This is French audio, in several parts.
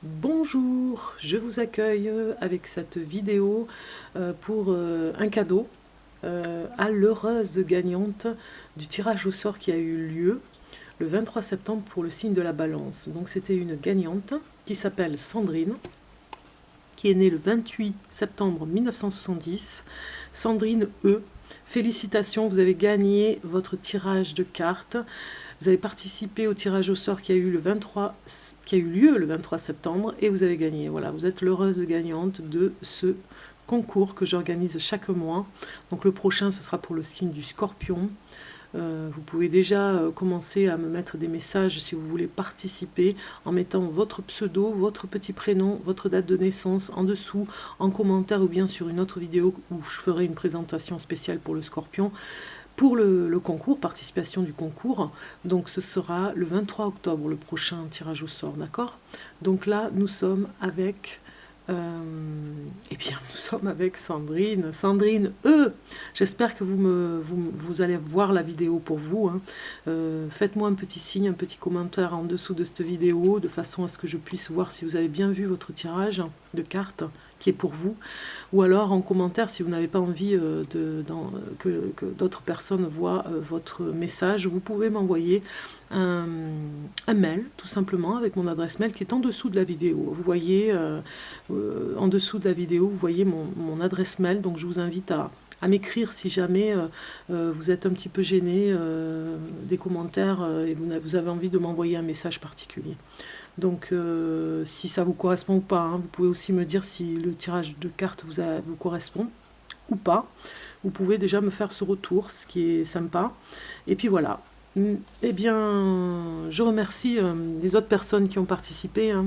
Bonjour, je vous accueille avec cette vidéo pour un cadeau à l'heureuse gagnante du tirage au sort qui a eu lieu le 23 septembre pour le signe de la Balance. Donc c'était une gagnante qui s'appelle Sandrine, qui est née le 28 septembre 1970. Sandrine E. Félicitations, vous avez gagné votre tirage de cartes. Vous avez participé au tirage au sort qui a eu lieu le 23 septembre et vous avez gagné. Voilà, vous êtes l'heureuse gagnante de ce concours que j'organise chaque mois. Donc le prochain, ce sera pour le signe du Scorpion. Vous pouvez déjà commencer à me mettre des messages si vous voulez participer en mettant votre pseudo, votre petit prénom, votre date de naissance en dessous, en commentaire ou bien sur une autre vidéo où je ferai une présentation spéciale pour le Scorpion. Pour le concours, participation du concours, donc ce sera le 23 octobre, le prochain tirage au sort, d'accord? Donc là, nous sommes avec... nous sommes avec Sandrine. Sandrine E. J'espère que vous allez voir la vidéo pour vous. Hein. Faites-moi un petit signe, un petit commentaire en dessous de cette vidéo, de façon à ce que je puisse voir si vous avez bien vu votre tirage de cartes qui est pour vous, ou alors en commentaire si vous n'avez pas envie que d'autres personnes voient votre message, vous pouvez m'envoyer un mail tout simplement avec mon adresse mail qui est en dessous de la vidéo. Vous voyez en dessous de la vidéo, vous voyez mon adresse mail, donc je vous invite à m'écrire si jamais vous êtes un petit peu gêné des commentaires et vous avez envie de m'envoyer un message particulier. Donc si ça vous correspond ou pas, hein, vous pouvez aussi me dire si le tirage de cartes vous correspond ou pas. Vous pouvez déjà me faire ce retour, ce qui est sympa. Et puis voilà. Eh bien, je remercie les autres personnes qui ont participé, hein,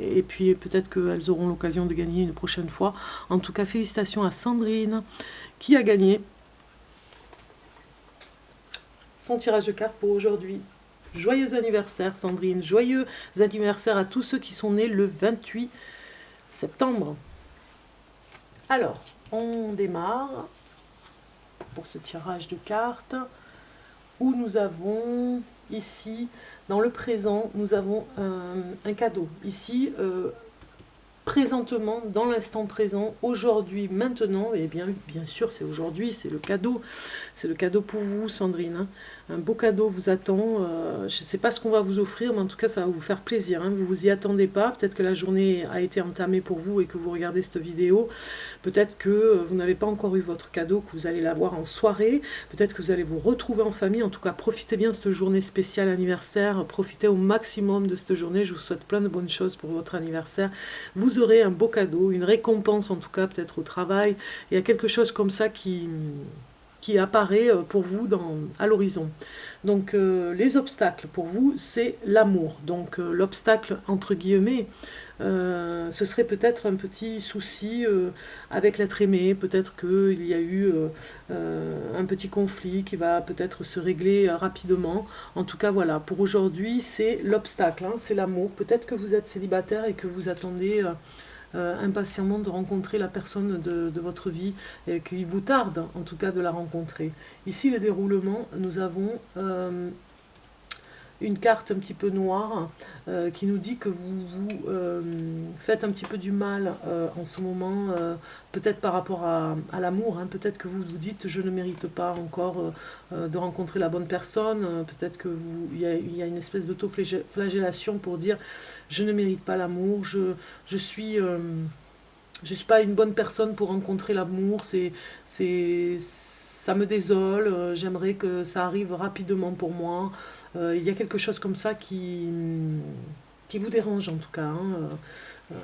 et puis peut-être qu'elles auront l'occasion de gagner une prochaine fois. En tout cas, félicitations à Sandrine qui a gagné son tirage de cartes pour aujourd'hui. Joyeux anniversaire Sandrine, joyeux anniversaire à tous ceux qui sont nés le 28 septembre. Alors, on démarre pour ce tirage de cartes où nous avons ici, dans le présent, nous avons un cadeau. Ici, présentement, dans l'instant présent, aujourd'hui, maintenant, et bien sûr c'est aujourd'hui, c'est le cadeau pour vous Sandrine, hein. Un beau cadeau vous attend, je ne sais pas ce qu'on va vous offrir, mais en tout cas ça va vous faire plaisir, hein. Vous vous y attendez pas, peut-être que la journée a été entamée pour vous et que vous regardez cette vidéo, peut-être que vous n'avez pas encore eu votre cadeau, que vous allez l'avoir en soirée, peut-être que vous allez vous retrouver en famille, en tout cas profitez bien de cette journée spéciale anniversaire, profitez au maximum de cette journée, je vous souhaite plein de bonnes choses pour votre anniversaire. Vous aurez un beau cadeau, une récompense en tout cas, peut-être au travail. Il y a quelque chose comme ça qui apparaît pour vous à l'horizon. Donc les obstacles pour vous, c'est l'amour. Donc l'obstacle entre guillemets, ce serait peut-être un petit souci avec l'être aimé, peut-être qu'il y a eu un petit conflit qui va peut-être se régler rapidement. En tout cas voilà, pour aujourd'hui c'est l'obstacle, hein, c'est l'amour. Peut-être que vous êtes célibataire et que vous attendez impatiemment de rencontrer la personne de votre vie et qu'il vous tarde en tout cas de la rencontrer. Ici le déroulement, nous avons une carte un petit peu noire qui nous dit que vous faites un petit peu du mal en ce moment, peut-être par rapport à l'amour, hein, peut-être que vous vous dites je ne mérite pas encore de rencontrer la bonne personne, peut-être que il y a une espèce d'auto-flagellation pour dire je ne mérite pas l'amour, je suis pas une bonne personne pour rencontrer l'amour, ça me désole, j'aimerais que ça arrive rapidement pour moi. Il y a quelque chose comme ça qui vous dérange en tout cas, hein,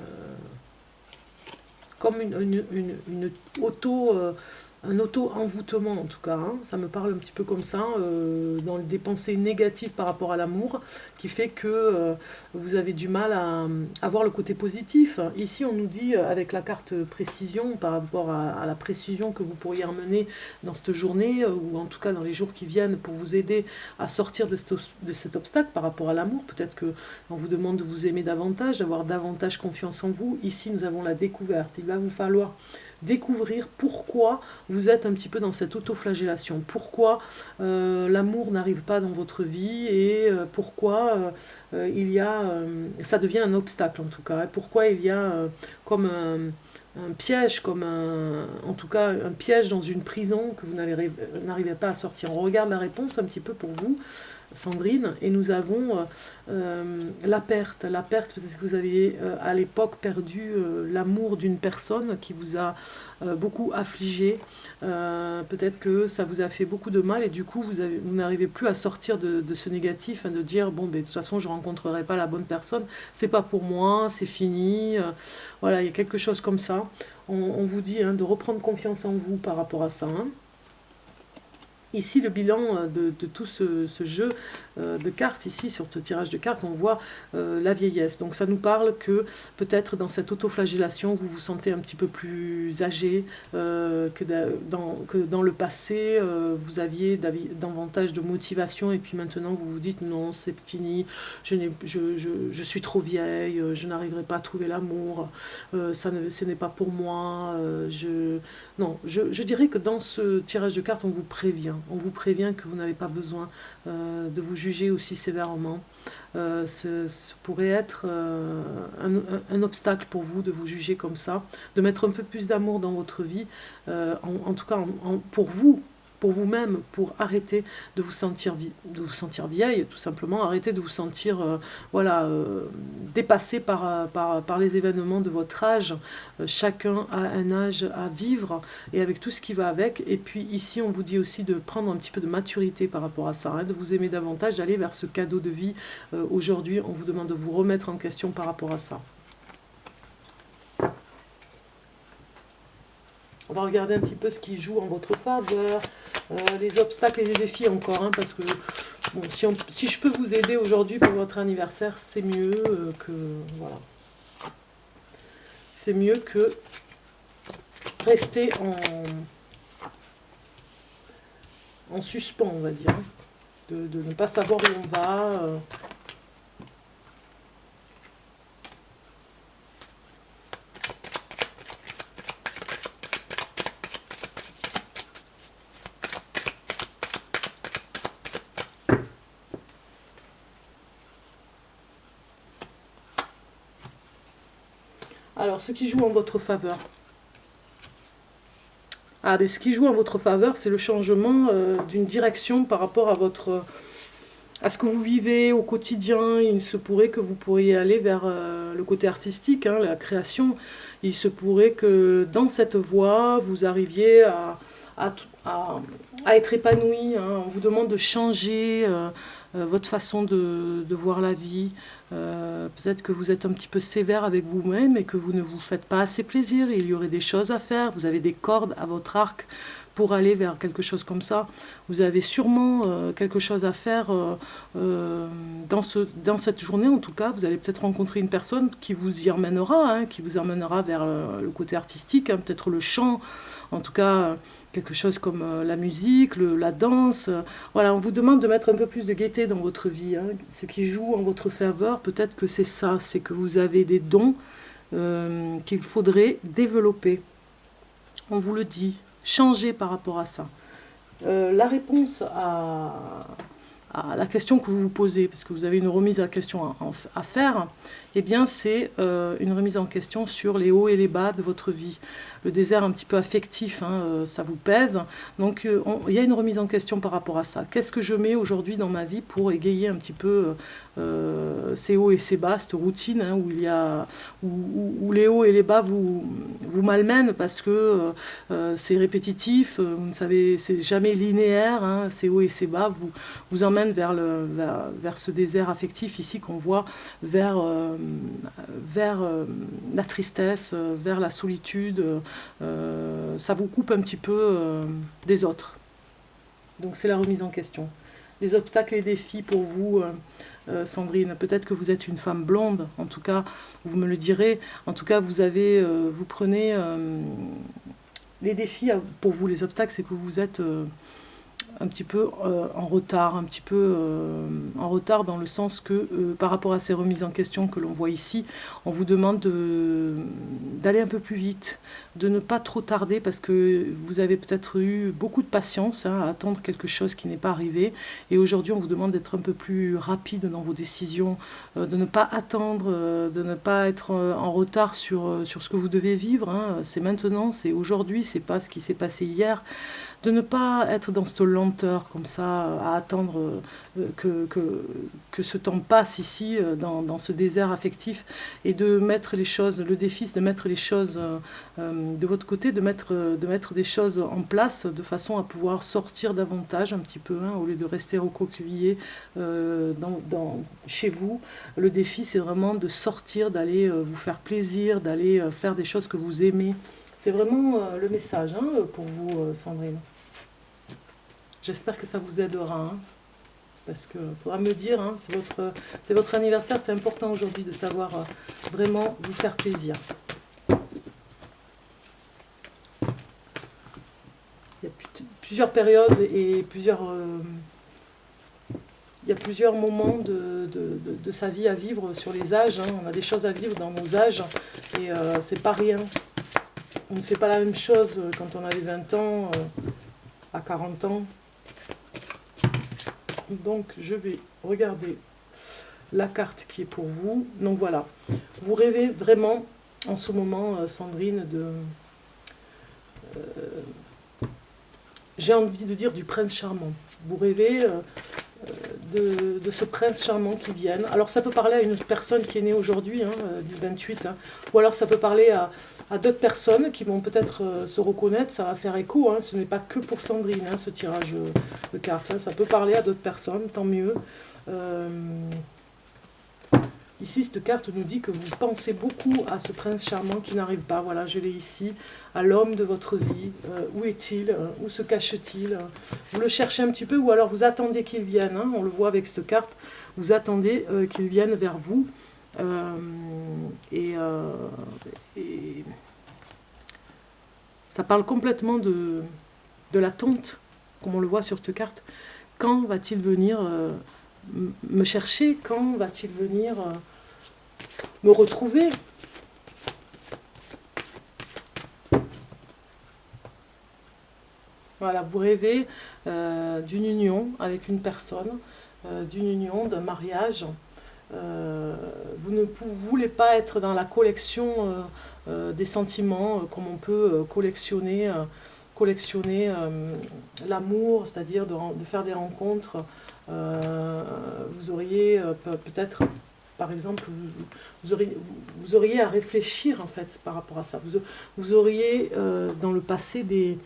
comme une auto, un auto-envoûtement en tout cas, hein. Ça me parle un petit peu comme ça, dans des pensées négatives par rapport à l'amour, qui fait que vous avez du mal à voir le côté positif. Ici on nous dit avec la carte précision, par rapport à la précision que vous pourriez emmener dans cette journée, ou en tout cas dans les jours qui viennent, pour vous aider à sortir de cet obstacle par rapport à l'amour. Peut-être qu'on vous demande de vous aimer davantage, d'avoir davantage confiance en vous. Ici nous avons la découverte, il va vous falloir découvrir pourquoi vous êtes un petit peu dans cette autoflagellation, pourquoi l'amour n'arrive pas dans votre vie et pourquoi ça devient un obstacle en tout cas, hein, pourquoi il y a comme un piège, en tout cas un piège dans une prison que vous n'arrivez pas à sortir. On regarde la réponse un petit peu pour vous, Sandrine, et nous avons la perte, peut-être que vous aviez à l'époque perdu l'amour d'une personne qui vous a beaucoup affligé, peut-être que ça vous a fait beaucoup de mal et du coup vous n'arrivez plus à sortir de ce négatif, hein, de dire bon ben de toute façon je rencontrerai pas la bonne personne, c'est pas pour moi, c'est fini, voilà, il y a quelque chose comme ça. On vous dit hein, de reprendre confiance en vous par rapport à ça, hein. Ici, le bilan de tout ce jeu de cartes, ici, sur ce tirage de cartes, on voit la vieillesse. Donc ça nous parle que peut-être dans cette autoflagellation, vous vous sentez un petit peu plus âgé, que dans le passé, vous aviez davantage de motivation, et puis maintenant vous vous dites non, c'est fini, je suis trop vieille, je n'arriverai pas à trouver l'amour, ce n'est pas pour moi. Non, je dirais que dans ce tirage de cartes, on vous prévient. On vous prévient que vous n'avez pas besoin de vous juger aussi sévèrement. Ce pourrait être un obstacle pour vous de vous juger comme ça, de mettre un peu plus d'amour dans votre vie, en tout cas pour vous, pour vous-même, pour arrêter de vous sentir vieille, tout simplement, arrêter de vous sentir voilà, dépassé par les événements de votre âge. Chacun a un âge à vivre, et avec tout ce qui va avec. Et puis ici, on vous dit aussi de prendre un petit peu de maturité par rapport à ça, hein, de vous aimer davantage, d'aller vers ce cadeau de vie. Aujourd'hui, on vous demande de vous remettre en question par rapport à ça. On va regarder un petit peu ce qui joue en votre faveur, les obstacles et les défis encore, hein, parce que bon, si je peux vous aider aujourd'hui pour votre anniversaire, c'est mieux que voilà, c'est mieux que rester en suspens, on va dire, hein, de ne pas savoir où on va. Alors, ce qui joue en votre faveur. Ah, mais ce qui joue en votre faveur, c'est le changement d'une direction par rapport à ce que vous vivez au quotidien. Il se pourrait que vous pourriez aller vers le côté artistique, hein, la création. Il se pourrait que dans cette voie, vous arriviez à être épanoui, hein. On vous demande de changer votre façon de voir la vie. Peut-être que vous êtes un petit peu sévère avec vous-même et que vous ne vous faites pas assez plaisir. Il y aurait des choses à faire. Vous avez des cordes à votre arc pour aller vers quelque chose comme ça. Vous avez sûrement quelque chose à faire dans cette journée. En tout cas, vous allez peut-être rencontrer une personne qui vous y emmènera, hein, qui vous emmènera vers le côté artistique, hein, peut-être le chant, en tout cas quelque chose comme la musique, la danse. Voilà, on vous demande de mettre un peu plus de gaieté dans votre vie, hein. Ce qui joue en votre faveur, peut-être que c'est ça, c'est que vous avez des dons qu'il faudrait développer. On vous le dit, changez par rapport à ça. La réponse à la question que vous vous posez, parce que vous avez une remise en question à faire, eh bien c'est une remise en question sur les hauts et les bas de votre vie. Le désert un petit peu affectif, hein, ça vous pèse. Donc il y a une remise en question par rapport à ça. Qu'est-ce que je mets aujourd'hui dans ma vie pour égayer un petit peu ces hauts et ces bas, cette routine, hein, où les hauts et les bas vous malmènent parce que c'est répétitif, vous ne savez, c'est jamais linéaire, hein, ces hauts et ces bas vous emmènent vers ce désert affectif ici qu'on voit, vers la tristesse, vers la solitude. Ça vous coupe un petit peu des autres. Donc c'est la remise en question. Les obstacles et défis pour vous, Sandrine, peut-être que vous êtes une femme blonde, en tout cas, vous me le direz, en tout cas vous prenez les défis pour vous, les obstacles, c'est que vous êtes un petit peu en retard, un petit peu en retard dans le sens que par rapport à ces remises en question que l'on voit ici, on vous demande d'aller un peu plus vite, de ne pas trop tarder parce que vous avez peut-être eu beaucoup de patience à attendre quelque chose qui n'est pas arrivé et aujourd'hui on vous demande d'être un peu plus rapide dans vos décisions, de ne pas attendre, de ne pas être en retard sur ce que vous devez vivre, hein. C'est maintenant, c'est aujourd'hui, c'est pas ce qui s'est passé hier. De ne pas être dans cette lenteur comme ça, à attendre que ce temps passe ici, dans ce désert affectif, et de mettre les choses, le défi c'est de mettre les choses de votre côté, de mettre des choses en place de façon à pouvoir sortir davantage un petit peu, hein, au lieu de rester recroquevillé chez vous. Le défi c'est vraiment de sortir, d'aller vous faire plaisir, d'aller faire des choses que vous aimez. C'est vraiment le message, hein, pour vous, Sandrine. J'espère que ça vous aidera, hein, parce qu'il faudra me dire, hein, c'est votre anniversaire, c'est important aujourd'hui de savoir vraiment vous faire plaisir. Il y a plusieurs périodes et il y a plusieurs moments de sa vie à vivre sur les âges, hein. On a des choses à vivre dans nos âges et c'est pas rien. On ne fait pas la même chose quand on a les 20 ans, à 40 ans. Donc je vais regarder la carte qui est pour vous. Donc voilà, vous rêvez vraiment en ce moment, Sandrine, j'ai envie de dire du prince charmant. Vous rêvez de ce prince charmant qui vienne. Alors ça peut parler à une personne qui est née aujourd'hui, hein, du 28, hein, ou alors ça peut parler à d'autres personnes qui vont peut-être se reconnaître, ça va faire écho, hein, ce n'est pas que pour Sandrine, hein, ce tirage de cartes, hein, ça peut parler à d'autres personnes, tant mieux. Ici, cette carte nous dit que vous pensez beaucoup à ce prince charmant qui n'arrive pas, voilà, je l'ai ici, à l'homme de votre vie. Où est-il? Où se cache-t-il? Vous le cherchez un petit peu, ou alors vous attendez qu'il vienne, hein, on le voit avec cette carte, vous attendez qu'il vienne vers vous. Et ça parle complètement de l'attente, comme on le voit sur cette carte. Quand va-t-il venir me chercher? Quand va-t-il venir me retrouver? Voilà, vous rêvez d'une union avec une personne, d'une union, d'un mariage. Vous ne voulez pas être dans la collection des sentiments, comme on peut collectionner l'amour, c'est-à-dire de faire des rencontres. Vous auriez peut-être, par exemple, vous auriez à réfléchir en fait par rapport à ça. Vous auriez dans le passé des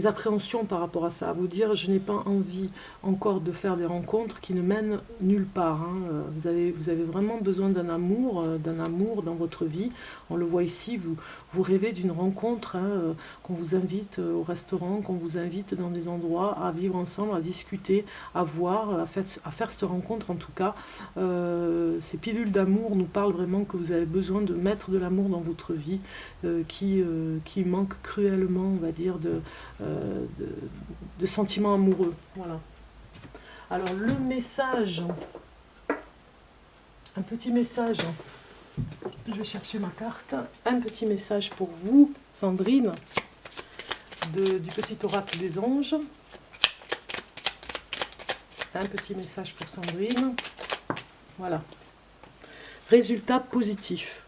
appréhensions par rapport à ça, à vous dire je n'ai pas envie encore de faire des rencontres qui ne mènent nulle part, hein. Vous avez vraiment besoin d'un amour dans votre vie. On le voit ici, vous rêvez d'une rencontre, hein, qu'on vous invite au restaurant, qu'on vous invite dans des endroits à vivre ensemble, à discuter, à voir, à faire cette rencontre en tout cas. Ces pilules d'amour nous parlent vraiment que vous avez besoin de mettre de l'amour dans votre vie, qui manque cruellement, on va dire, de sentiments amoureux. Voilà. Alors le message, un petit message, je vais chercher ma carte, un petit message pour vous, Sandrine, du petit oracle des anges. Un petit message pour Sandrine. Voilà. Résultat positif.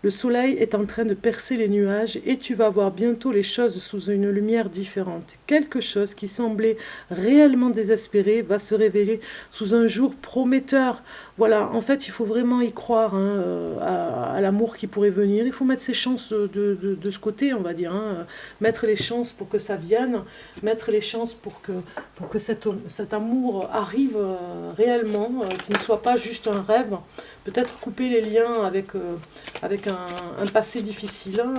Le soleil est en train de percer les nuages et tu vas voir bientôt les choses sous une lumière différente. Quelque chose qui semblait réellement désespéré va se révéler sous un jour prometteur. Voilà, en fait, il faut vraiment y croire, hein, à l'amour qui pourrait venir. Il faut mettre ses chances de ce côté, on va dire, hein. Mettre les chances pour que ça vienne, mettre les chances pour que cet amour arrive réellement, qu'il ne soit pas juste un rêve. Peut-être couper les liens avec un passé difficile, hein,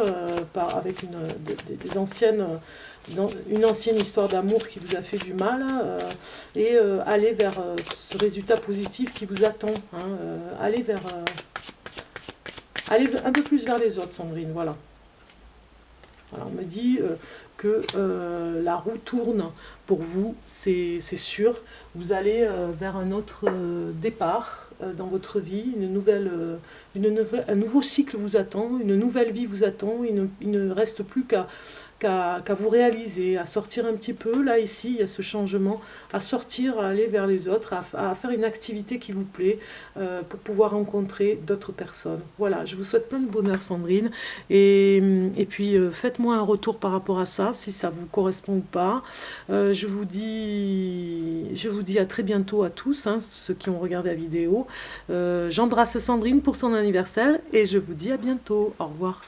avec une ancienne histoire d'amour qui vous a fait du mal, et aller vers ce résultat positif qui vous attend, hein, aller un peu plus vers les autres, Sandrine, voilà. Voilà, on me dit que la roue tourne pour vous, c'est sûr. Vous allez vers un autre départ dans votre vie, un nouveau cycle vous attend, une nouvelle vie vous attend. Il ne reste plus qu'à vous réaliser, à sortir un petit peu. Là, ici, il y a ce changement, à sortir, à aller vers les autres, à faire une activité qui vous plaît pour pouvoir rencontrer d'autres personnes. Voilà, je vous souhaite plein de bonheur, Sandrine. Et puis, faites-moi un retour par rapport à ça, si ça vous correspond ou pas. Je vous dis à très bientôt à tous, hein, ceux qui ont regardé la vidéo. J'embrasse Sandrine pour son anniversaire et je vous dis à bientôt. Au revoir.